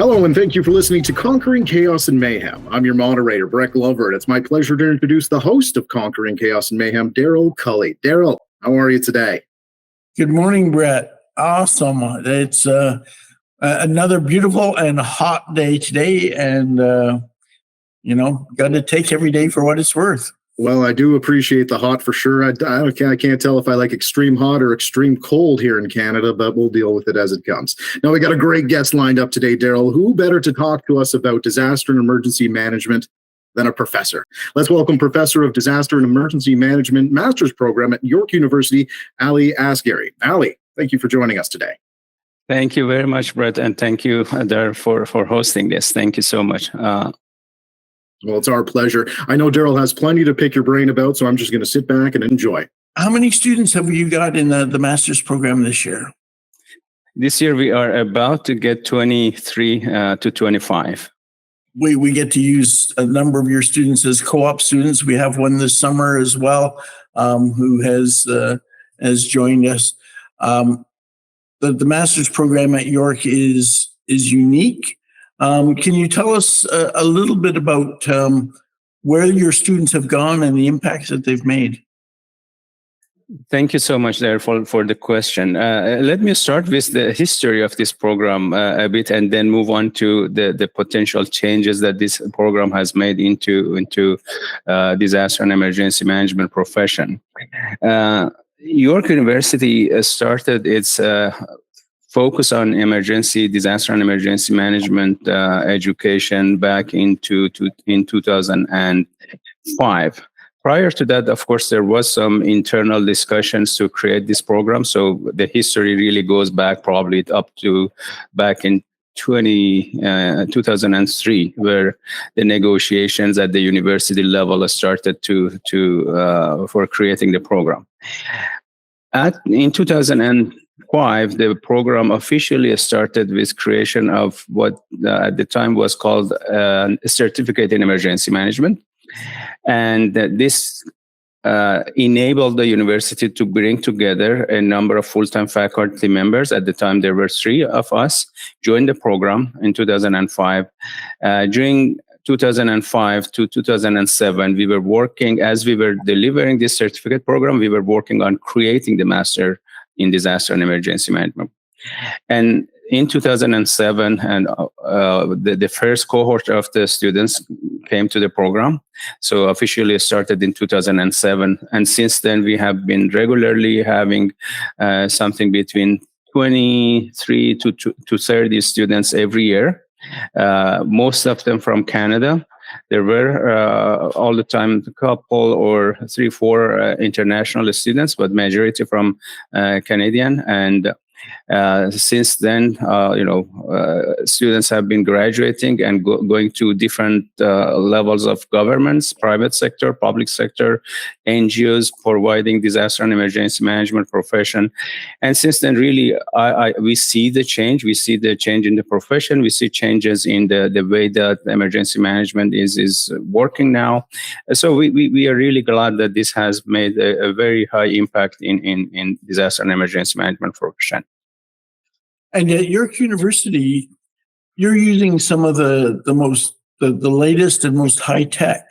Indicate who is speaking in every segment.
Speaker 1: Hello, and thank you for listening to Conquering Chaos and Mayhem. I'm your moderator, Breck Lover, and it's my pleasure to introduce the host of Conquering Chaos and Mayhem, Darryl Culley. Darryl, how are you today?
Speaker 2: Good morning, Brett. Awesome. It's another beautiful and hot day today, and, got to take every day for what it's worth.
Speaker 1: Well, I do appreciate the hot for sure. I can't tell if I like extreme hot or extreme cold here in Canada, but we'll deal with it as it comes. Now, we got a great guest lined up today, Darryl. Who better to talk to us about disaster and emergency management than a professor? Let's welcome Professor of Disaster and Emergency Management Master's Program at York University, Ali Asgary. Ali, thank you for joining us today.
Speaker 3: Thank you very much, Brett, and thank you, Darryl, for hosting this. Thank you so much.
Speaker 1: Well, it's our pleasure. I know Darryl has plenty to pick your brain about, so I'm just going to sit back and enjoy.
Speaker 2: How many students have you got in the master's program this year?
Speaker 3: This year, we are about to get 23 to 25.
Speaker 2: We get to use a number of your students as co-op students. We have one this summer as well, who has joined us. The master's program at York is unique. Can you tell us a little bit about where your students have gone and the impacts that they've made?
Speaker 3: Thank you so much, Darryl, for the question. Let me start with the history of this program a bit, and then move on to the potential changes that this program has made into disaster and emergency management profession. York University started its focus on disaster and emergency management education back in 2005. Prior to that, of course, there was some internal discussions to create this program. So the history really goes back probably up to back in 2003, where the negotiations at the university level started for creating the program. In 2005, the program officially started with creation of what at the time was called a certificate in emergency management. And this enabled the university to bring together a number of full-time faculty members. At the time, there were 3 of us joined the program in 2005. During 2005 to 2007, we were working, as we were delivering this certificate program, we were working on creating the Master in Disaster and Emergency Management. And in 2007, and the first cohort of the students came to the program. So officially started in 2007. And since then, we have been regularly having something between 23 to 30 students every year. Most of them from Canada. There were all the time a couple or 3-4 international students, but majority from Canadian. And since then, students have been graduating and going to different levels of governments, private sector, public sector, NGOs providing disaster and emergency management profession. And since then, really, we see the change. We see the change in the profession. We see changes in the way that emergency management is working now. So we are really glad that this has made a very high impact in disaster and emergency management profession.
Speaker 2: And at York University, you're using some of the latest and most high-tech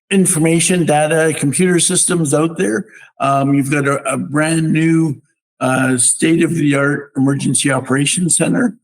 Speaker 2: information, data, computer systems out there. You've got a brand new state-of-the-art emergency operations center.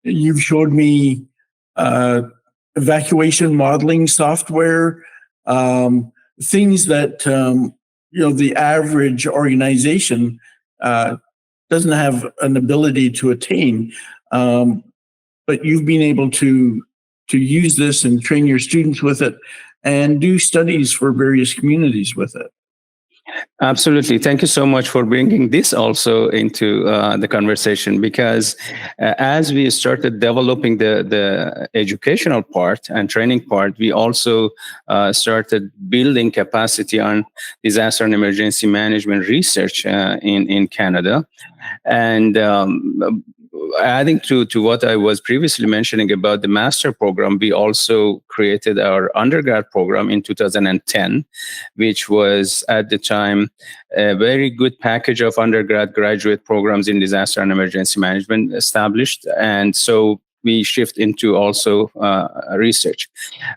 Speaker 2: You've showed me evacuation modeling software, things that the average organization doesn't have an ability to attain, but you've been able to use this and train your students with it and do studies for various communities with it.
Speaker 3: Absolutely. Thank you so much for bringing this also into the conversation, because as we started developing the educational part and training part, we also started building capacity on disaster and emergency management research in Canada. And adding to what I was previously mentioning about the master program, we also created our undergrad program in 2010, which was at the time a very good package of undergrad graduate programs in disaster and emergency management established. And so we shift into also research.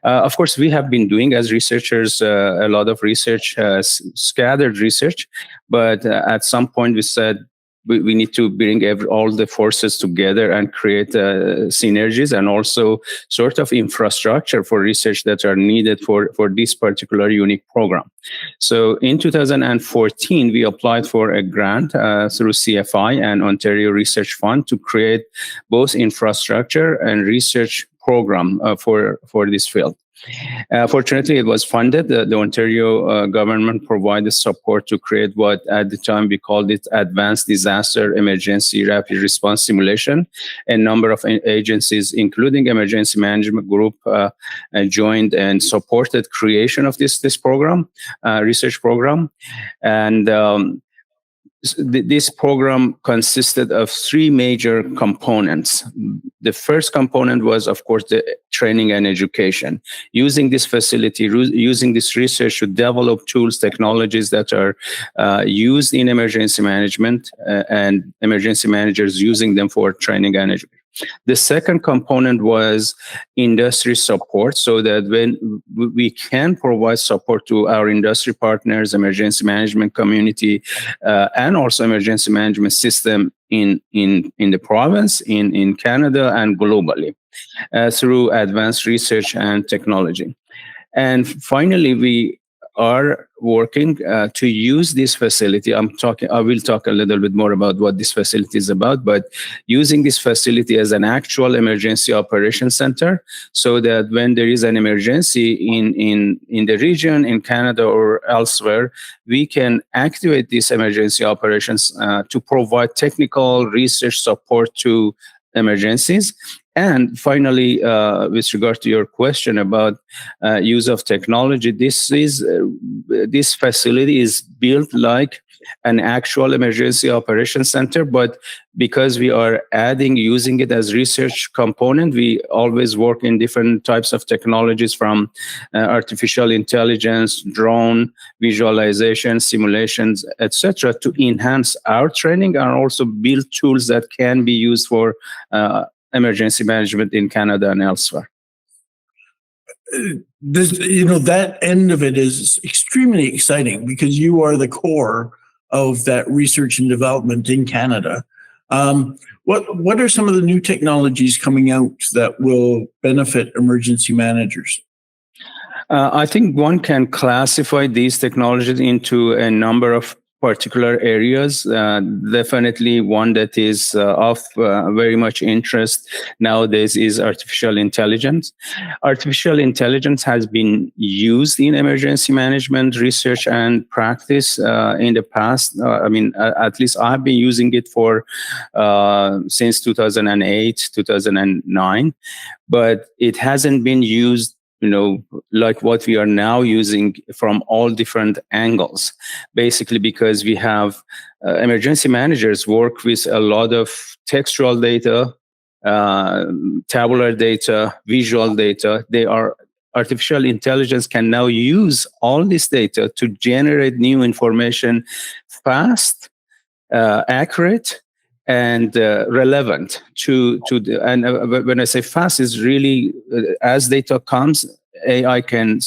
Speaker 3: Of course, we have been doing as researchers a lot of research, scattered research, but at some point we said we need to bring all the forces together and create synergies and also sort of infrastructure for research that are needed for this particular unique program. So in 2014, we applied for a grant through CFI and Ontario Research Fund to create both infrastructure and research program for this field. Fortunately, it was funded. The Ontario government provided support to create what at the time we called it Advanced Disaster Emergency Rapid Response Simulation. A number of agencies, including Emergency Management Group, joined and supported creation of this program, research program. And this program consisted of three major components. The first component was, of course, the training and education. Using this facility, using this research to develop tools, technologies that are used in emergency management and emergency managers using them for training and education. The second component was industry support, so that when we can provide support to our industry partners, emergency management community, and also emergency management system in the province, in Canada, and globally through advanced research and technology. And finally, we are working to use this facility. I will talk a little bit more about what this facility is about, but using this facility as an actual emergency operations center, so that when there is an emergency in the region, in Canada or elsewhere, we can activate these emergency operations to provide technical research support to emergencies. And finally, with regard to your question about use of technology, this facility is built like an actual emergency operations center, but because we are using it as research component, we always work in different types of technologies, from artificial intelligence, drone, visualization, simulations, etc., to enhance our training and also build tools that can be used for emergency management in Canada and elsewhere.
Speaker 2: That end of it is extremely exciting because you are the core of that research and development in Canada. What are some of the new technologies coming out that will benefit emergency managers?
Speaker 3: I think one can classify these technologies into a number of particular areas. Definitely one that is of very much interest nowadays is artificial intelligence. Artificial intelligence has been used in emergency management research and practice in the past. At least I've been using it for since 2008, 2009, but it hasn't been used like what we are now using from all different angles, basically because we have emergency managers work with a lot of textual data, tabular data, visual data. Artificial intelligence can now use all this data to generate new information fast, accurate, and relevant to the, and when I say fast, is really as data comes, AI can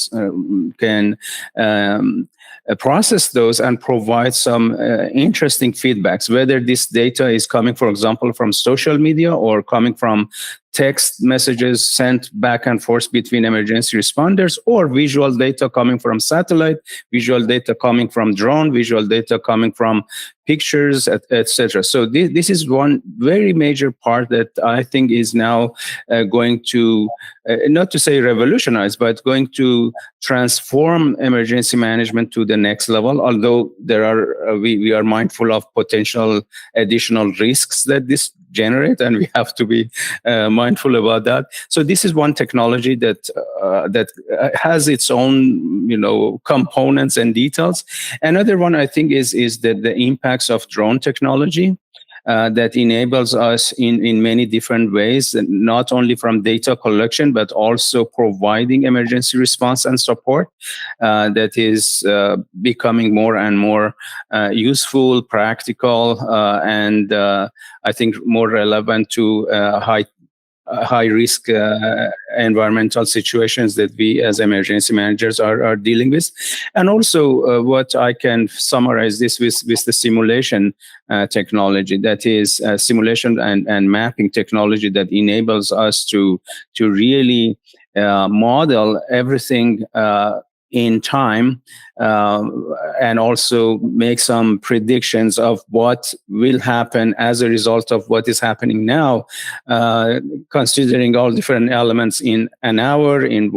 Speaker 3: process those and provide some interesting feedbacks, whether this data is coming, for example, from social media or coming from text messages sent back and forth between emergency responders, or visual data coming from satellite, visual data coming from drone, visual data coming from pictures, etc. So this is one very major part that I think is now going to, not to say revolutionize, but going to transform emergency management to the next level. Although there are, we are mindful of potential additional risks that this generate, and we have to be mindful about that. So this is one technology that has its own, components and details. Another one I think is that the impacts of drone technology. that enables us in many different ways, not only from data collection, but also providing emergency response and support that is becoming more and more useful, practical, and I think more relevant to high risk environmental situations that we as emergency managers are dealing with. And also what I can summarize this with the simulation technology, that is simulation and mapping technology that enables us to really model everything in time, and also make some predictions of what will happen as a result of what is happening now, considering all different elements in an hour, in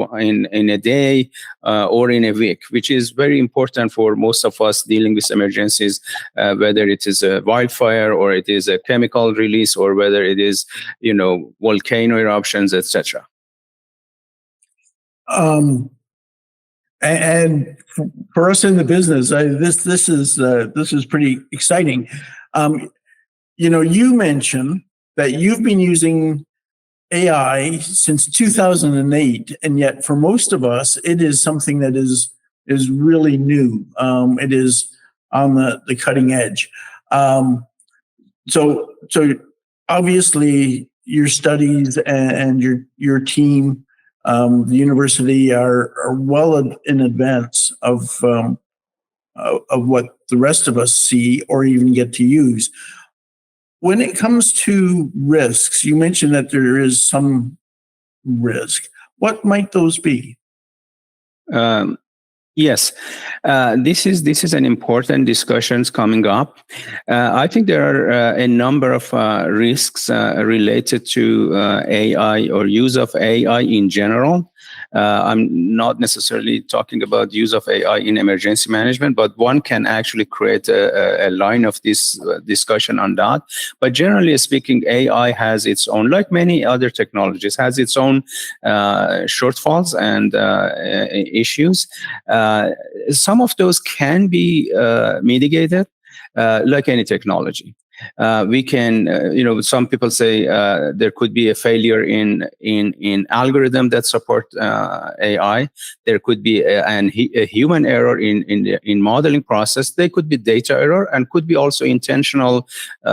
Speaker 3: a day, or in a week, which is very important for most of us dealing with emergencies, whether it is a wildfire or it is a chemical release or whether it is, volcano eruptions, etc.
Speaker 2: And for us in the business, this is pretty exciting. You mentioned that you've been using AI since 2008, and yet for most of us, it is something that is really new. It is on the cutting edge. So obviously, your studies and your team. The university are well in advance of what the rest of us see or even get to use. When it comes to risks, you mentioned that there is some risk. What might those be?
Speaker 3: Yes, this is an important discussions coming up. I think there are a number of risks related to AI or use of AI in general. I'm not necessarily talking about use of AI in emergency management, but one can actually create a line of this discussion on that. But generally speaking, AI has its own, like many other technologies, has its own shortfalls and issues. Some of those can be mitigated, like any technology. We can, some people say there could be a failure in algorithm that support AI. There could be a human error in modeling process. There could be data error, and could be also intentional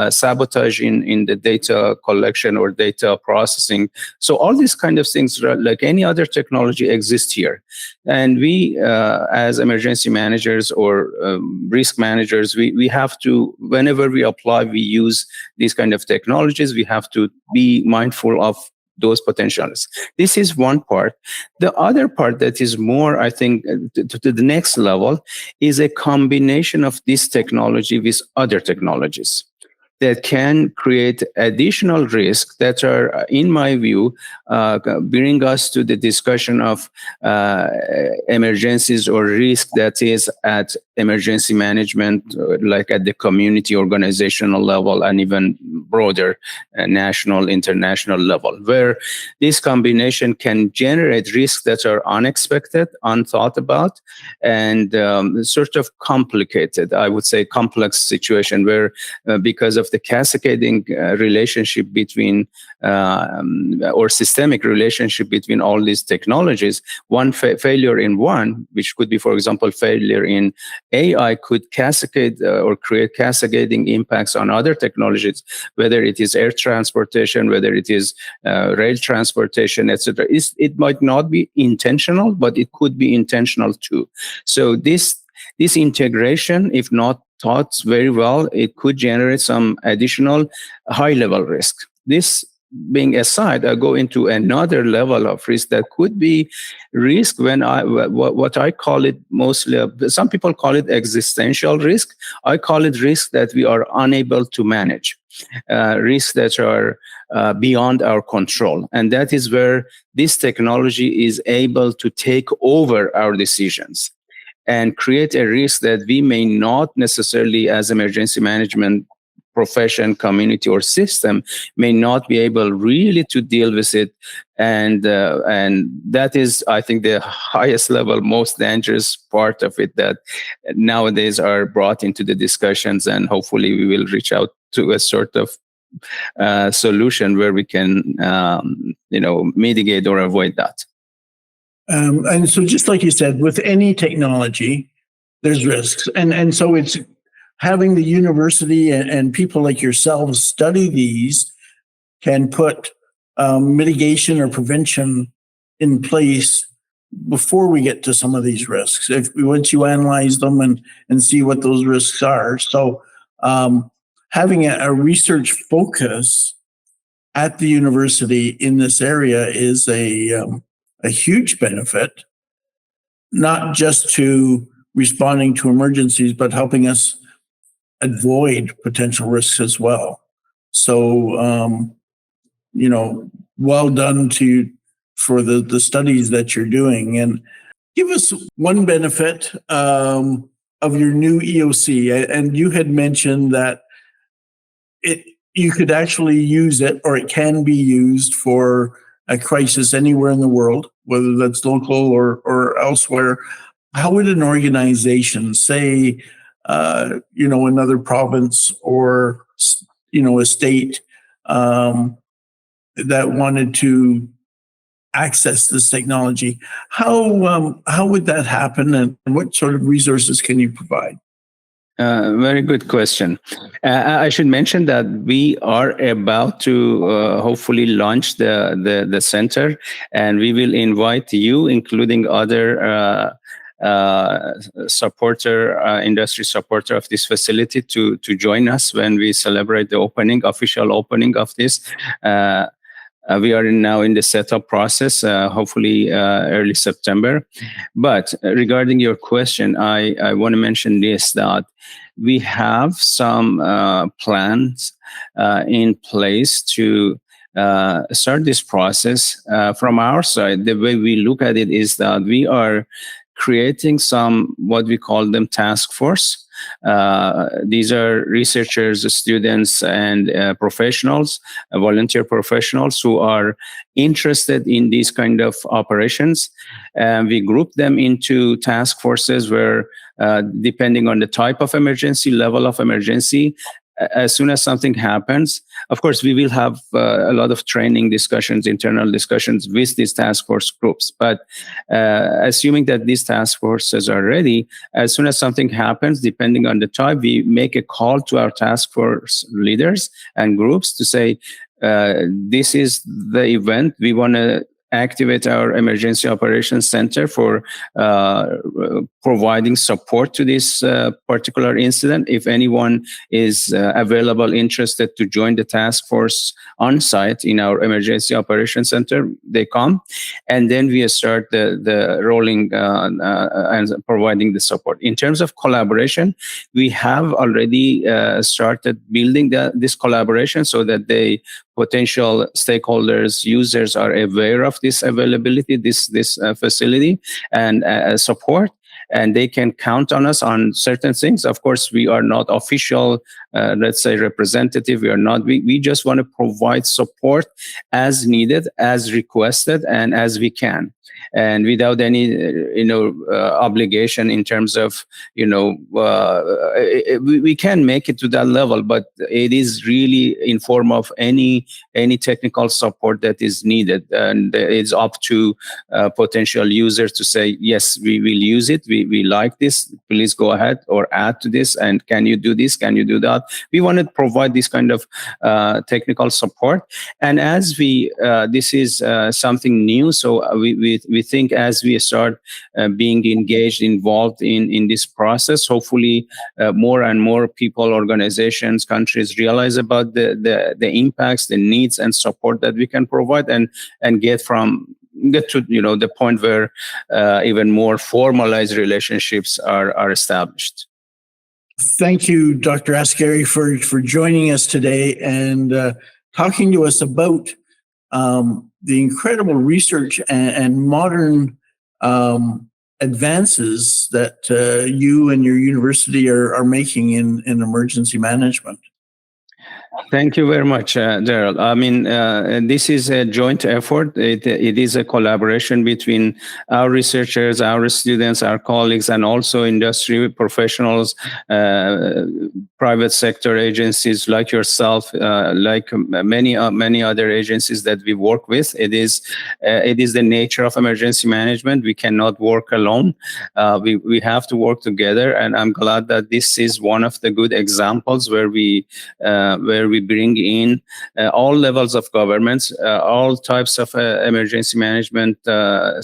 Speaker 3: sabotage in the data collection or data processing. So all these kind of things, like any other technology, exist here. And we, as emergency managers or risk managers, we have to, whenever we apply, we use these kind of technologies, we have to be mindful of those potentials. This is one part. The other part that is more, I think, to the next level is a combination of this technology with other technologies that can create additional risks that are, in my view, bring us to the discussion of emergencies or risk that is at emergency management, like at the community organizational level and even broader national, international level, where this combination can generate risks that are unexpected, unthought about, and sort of complicated, I would say complex situation where because of the cascading relationship between or systemic relationship between all these technologies, one failure in one, which could be, for example, failure in AI, could cascade or create cascading impacts on other technologies, whether it is air transportation, whether it is rail transportation, etc. It might not be intentional, but it could be intentional too. So this integration, if not thought very well, it could generate some additional high-level risk. This being aside, I go into another level of risk that could be risk when what I call it mostly, some people call it existential risk. I call it risk that we are unable to manage, risks that are beyond our control. And that is where this technology is able to take over our decisions and create a risk that we may not necessarily, as emergency management profession, community, or system may not be able really to deal with it. And that is, I think, the highest level, most dangerous part of it that nowadays are brought into the discussions. And hopefully we will reach out to a sort of solution where we can, mitigate or avoid that.
Speaker 2: And so just like you said, with any technology, there's risks. And so it's having the university and people like yourselves study these can put mitigation or prevention in place before we get to some of these risks. Once you analyze them and see what those risks are. So having a research focus at the university in this area is a huge benefit, not just to responding to emergencies, but helping us avoid potential risks as well. So, well done for the studies that you're doing. And give us one benefit of your new EOC. And you had mentioned that you could actually use it, or it can be used for a crisis anywhere in the world, whether that's local or elsewhere. How would an organization, say, another province or, a state that wanted to access this technology, how would that happen, and what sort of resources can you provide?
Speaker 3: Very good question. I should mention that we are about to hopefully launch the center, and we will invite you, including other industry supporter of this facility, to join us when we celebrate the official opening of this. We are now in the setup process, hopefully early September. But regarding your question, I want to mention this, that we have some plans in place to start this process. From our side, the way we look at it is that we are creating some, what we call them, task force. These are researchers, students, and professionals, volunteer professionals who are interested in these kind of operations. We group them into task forces where, depending on the type of emergency, level of emergency, as soon as something happens, of course, we will have a lot of training discussions, internal discussions with these task force groups. But assuming that these task forces are ready, as soon as something happens, depending on the type, we make a call to our task force leaders and groups to say, this is the event. We want to activate our emergency operations center for providing support to this particular incident. If anyone is available, interested to join the task force on site in our emergency operations center, they come, and then we start the rolling and providing the support. In terms of collaboration, we have already started building this collaboration so that the potential stakeholders, users are aware of this availability, this facility and support, and they can count on us on certain things. Of course, we are not official, let's say, representative. We just want to provide support as needed, as requested, and as we can, and without any, obligation in terms of, we can make it to that level, but it is really in form of any technical support that is needed, and it's up to potential users to say, yes, we will use it. We like this. Please go ahead or add to this. And can you do this? Can you do that? We want to provide this kind of technical support. And as this is something new, so we think as we start being engaged, involved in this process, hopefully more and more people, organizations, countries realize about the impacts, the needs and support that we can provide, and get to the point where even more formalized relationships are established.
Speaker 2: Thank you, Dr. Asgary, for joining us today and talking to us about the incredible research and modern advances that you and your university are making in emergency management.
Speaker 3: Thank you very much, Darryl. I mean, this is a joint effort. It is a collaboration between our researchers, our students, our colleagues, and also industry professionals, private sector agencies like yourself, like many other agencies that we work with. It is the nature of emergency management. We cannot work alone. We have to work together, and I'm glad that this is one of the good examples where we bring in all levels of governments, all types of emergency management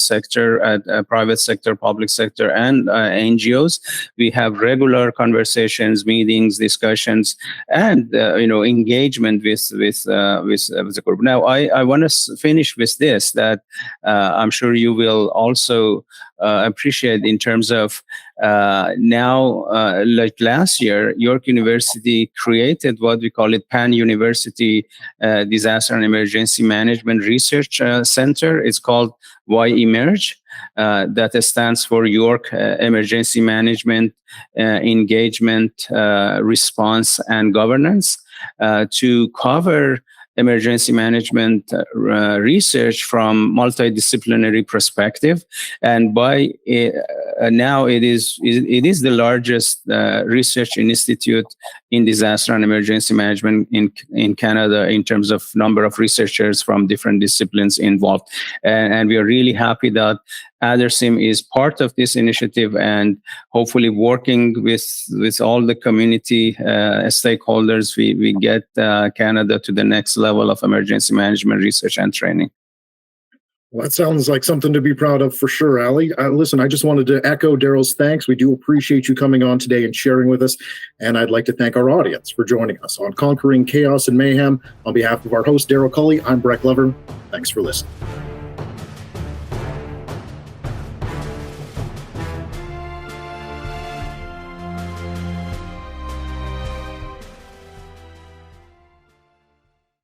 Speaker 3: sector, private sector, public sector, and NGOs. We have regular conversations, meetings, discussions, and engagement with the group. Now, I want to finish with this that I'm sure you will also appreciate in terms of now, like last year, York University created what we call it Pan-University Disaster and Emergency Management Research Center. It's called Y-Emerge. That stands for York Emergency Management, Engagement, Response, and Governance, to cover emergency management research from multidisciplinary perspective, and by now it is the largest research institute in disaster and emergency management in Canada in terms of number of researchers from different disciplines involved, and we are really happy that ADERSIM is part of this initiative and hopefully working with all the community stakeholders, we get Canada to the next level of emergency management research and training.
Speaker 1: Well, that sounds like something to be proud of for sure, Ali. Listen, I just wanted to echo Darryl's thanks. We do appreciate you coming on today and sharing with us. And I'd like to thank our audience for joining us on Conquering Chaos and Mayhem. On behalf of our host, Darryl Culley, I'm Breck Lever. Thanks for listening.